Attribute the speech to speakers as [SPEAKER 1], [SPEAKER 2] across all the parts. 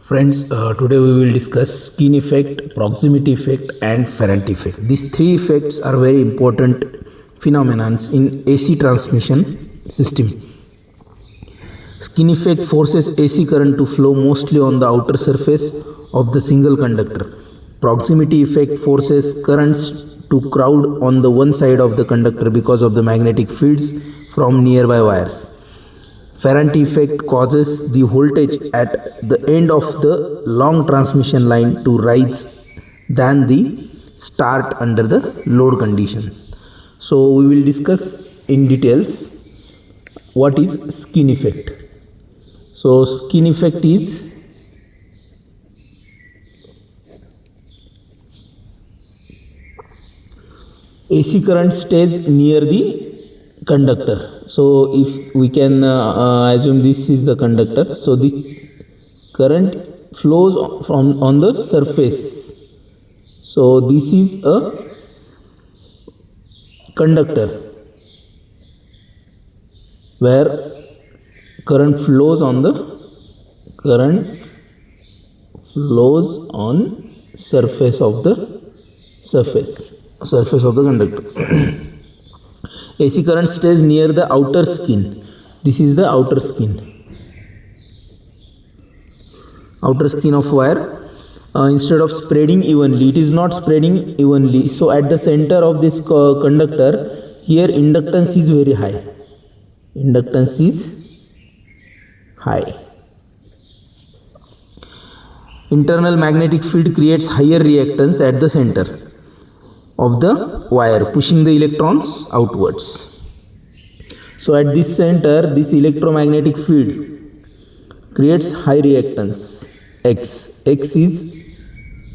[SPEAKER 1] Friends, today we will discuss skin effect, proximity effect and Ferranti effect. These three effects are very important phenomena in AC transmission system. Skin effect forces AC current to flow mostly on the outer surface of the single conductor. Proximity effect forces currents to crowd on the one side of the conductor because of the magnetic fields from nearby wires. Ferranti effect causes the voltage at the end of the long transmission line to rise than the start under the load condition. So we will discuss in details what is skin effect. So skin effect is AC current stays near the conductor. So if we can assume this is the conductor, so this current flows from on the surface. So this is a conductor where current flows on surface of the conductor. AC current stays near the outer skin. This is the outer skin of wire. Instead of spreading evenly, it is not spreading evenly. So at the center of this conductor, here inductance is very high. Internal magnetic field creates higher reactance at the center of the wire, pushing the electrons outwards. So at this center, this electromagnetic field creates high reactance X. X is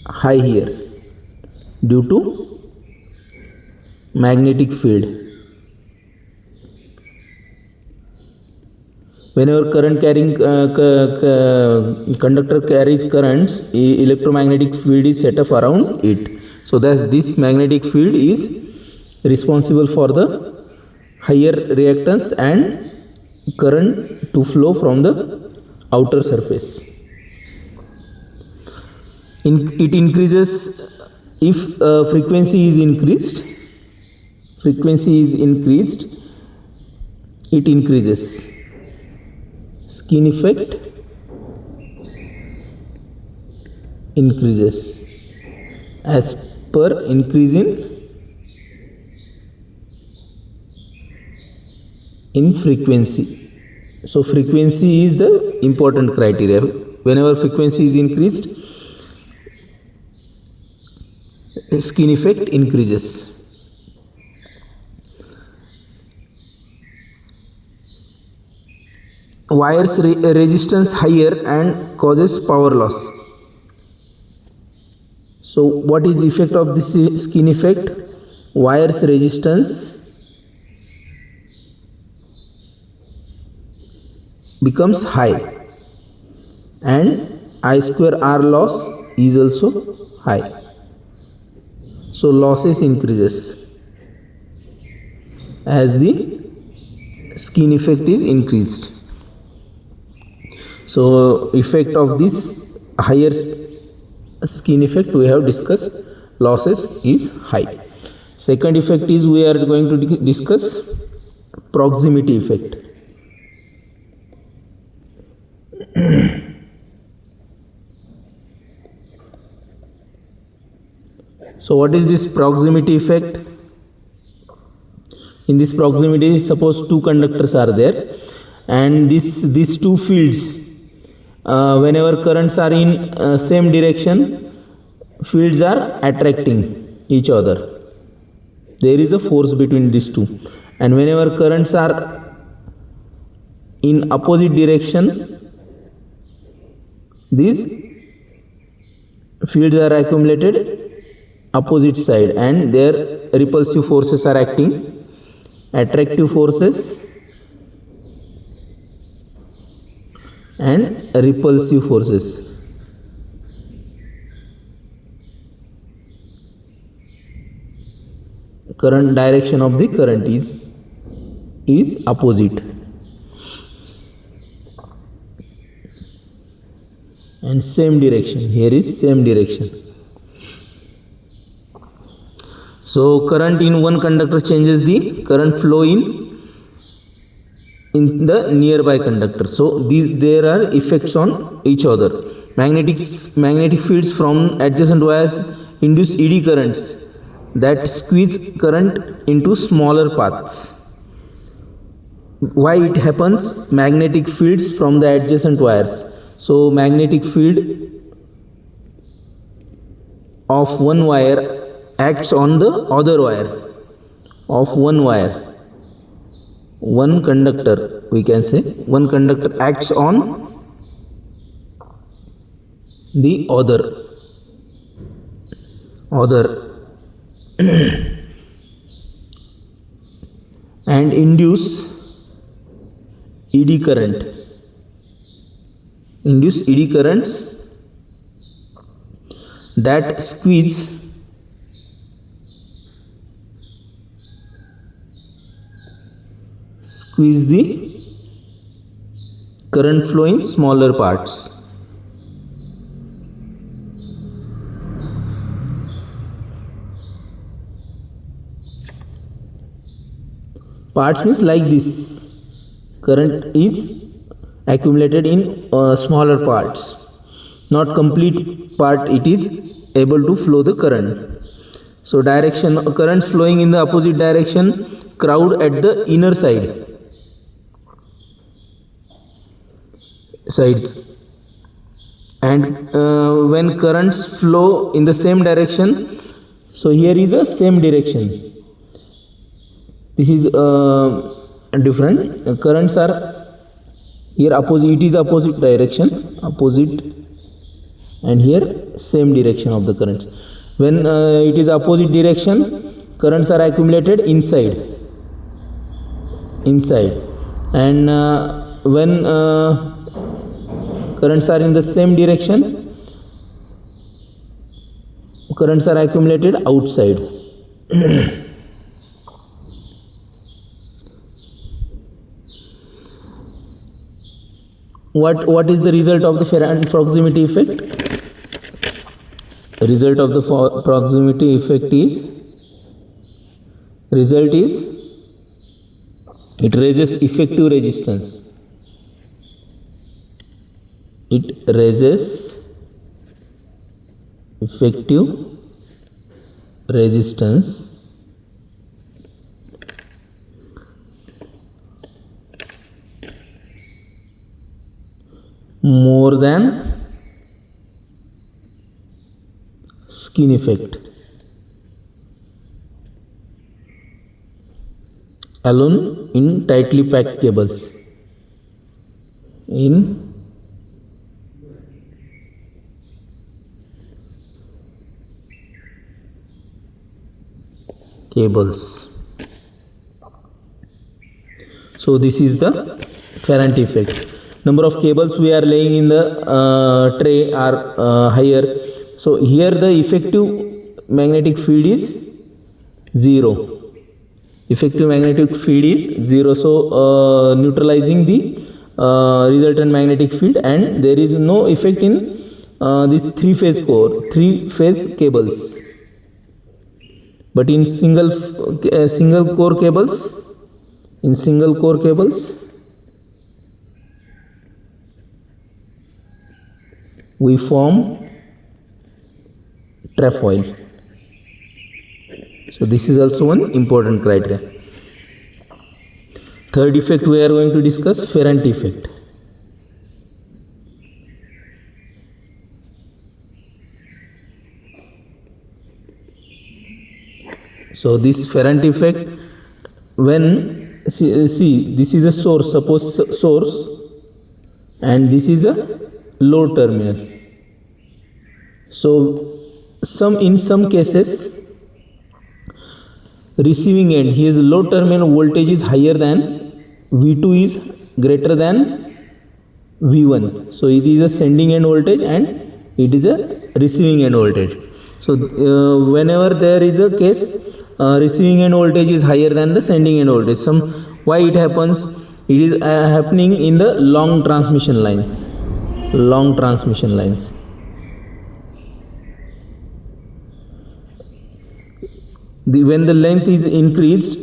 [SPEAKER 1] high here due to magnetic field. Whenever conductor carries currents, electromagnetic field is set up around it. So thus this magnetic field is responsible for the higher reactance and current to flow from the outer surface. It increases if frequency is increased. It increases. Skin effect increases as per increase in frequency. So frequency is the important criteria. Whenever frequency is increased, skin effect increases. Wires resistance higher and causes power loss. So what is the effect of this skin effect? Wires resistance becomes high and I square R loss is also high. So losses increases as the skin effect is increased. So effect of this higher skin effect we have discussed, losses is high. Second effect is we are going to discuss proximity effect. So what is this proximity effect? In this proximity, suppose two conductors are there and these two fields, whenever currents are in same direction, fields are attracting each other. There is a force between these two, and whenever currents are in opposite direction, these fields are accumulated opposite side and their repulsive forces are acting, attractive forces and repulsive forces. Current direction of the current is opposite. and same direction. Here is same direction. So current in one conductor changes the current flow in the nearby conductor. So there are effects on each other. Magnetic fields from adjacent wires induce eddy currents that squeeze current into smaller paths. Why it happens? Magnetic fields from the adjacent wires. So magnetic field of one wire acts on the other wire of one wire. One conductor, we can say, one conductor acts on the other and induce eddy currents that squeeze the current flow in smaller parts. Parts means like this. Current is accumulated in smaller parts. Not complete part, it is able to flow the current. So currents flowing in the opposite direction crowd at the inner sides. And when currents flow in the same direction, so here is the same direction. This is different. Currents are here opposite, it is opposite direction, and here same direction of the currents. When it is opposite direction, currents are accumulated inside, and when currents are in the same direction, currents are accumulated outside. What is the result of the Ferranti proximity effect? The result of the proximity effect is it raises effective resistance. It raises effective resistance more than skin effect alone in tightly packed cables. So this is the Ferranti effect. Number of cables we are laying in the tray are higher. So here the effective magnetic field is 0. Effective magnetic field is 0. So neutralizing the resultant magnetic field, and there is no effect in this three-phase cables. But in single core cables, we form trefoil. So this is also one important criteria. Third effect we are going to discuss, Ferranti effect. So this Ferranti effect, when see this is a source, suppose source, and this is a load terminal. So in some cases, receiving end, his load terminal voltage is higher than V2 is greater than V1. So it is a sending end voltage and it is a receiving end voltage. So whenever there is a case, receiving end voltage is higher than the sending end voltage. Why it happens? It is happening in the long transmission lines. long transmission lines. When the length is increased,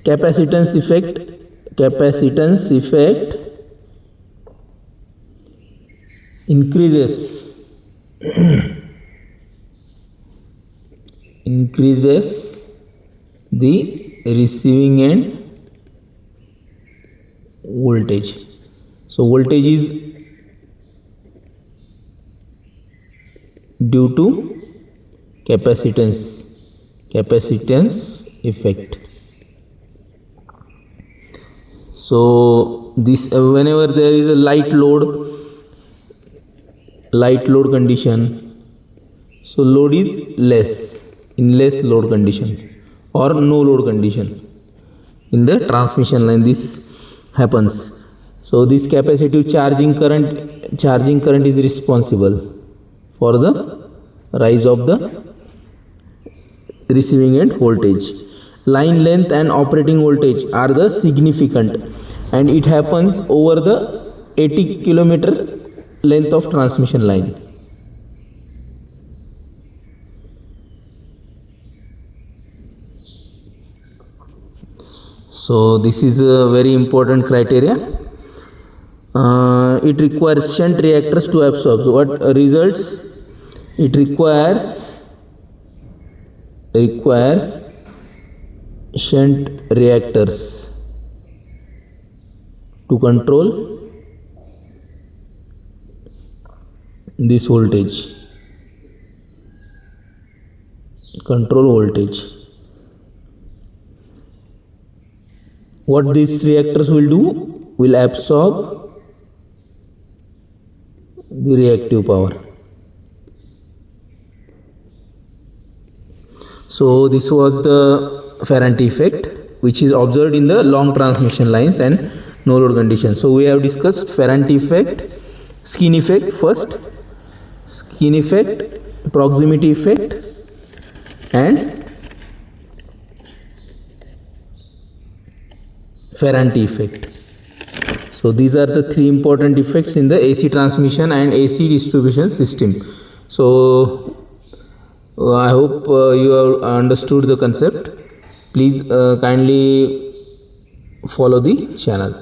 [SPEAKER 1] capacitance effect increases the receiving end voltage. So voltage is due to capacitance effect. So this whenever there is a light load condition, so load is in less load condition or no load condition in the transmission line, this happens. So this capacitive charging current is responsible for the rise of the receiving end voltage. Line length and operating voltage are the significant, and it happens over the 80 kilometer length of transmission line. So this is a very important criteria. It requires shunt reactors to absorb. So what results? It requires shunt reactors to control this voltage. What these reactors will do? Will absorb the reactive power. So this was the Ferranti effect, which is observed in the long transmission lines and no load conditions. So we have discussed Ferranti effect, skin effect first, skin effect, proximity effect, and Ferranti effect. So these are the three important effects in the AC transmission and AC distribution system. So I hope you have understood the concept. Please kindly follow the channel.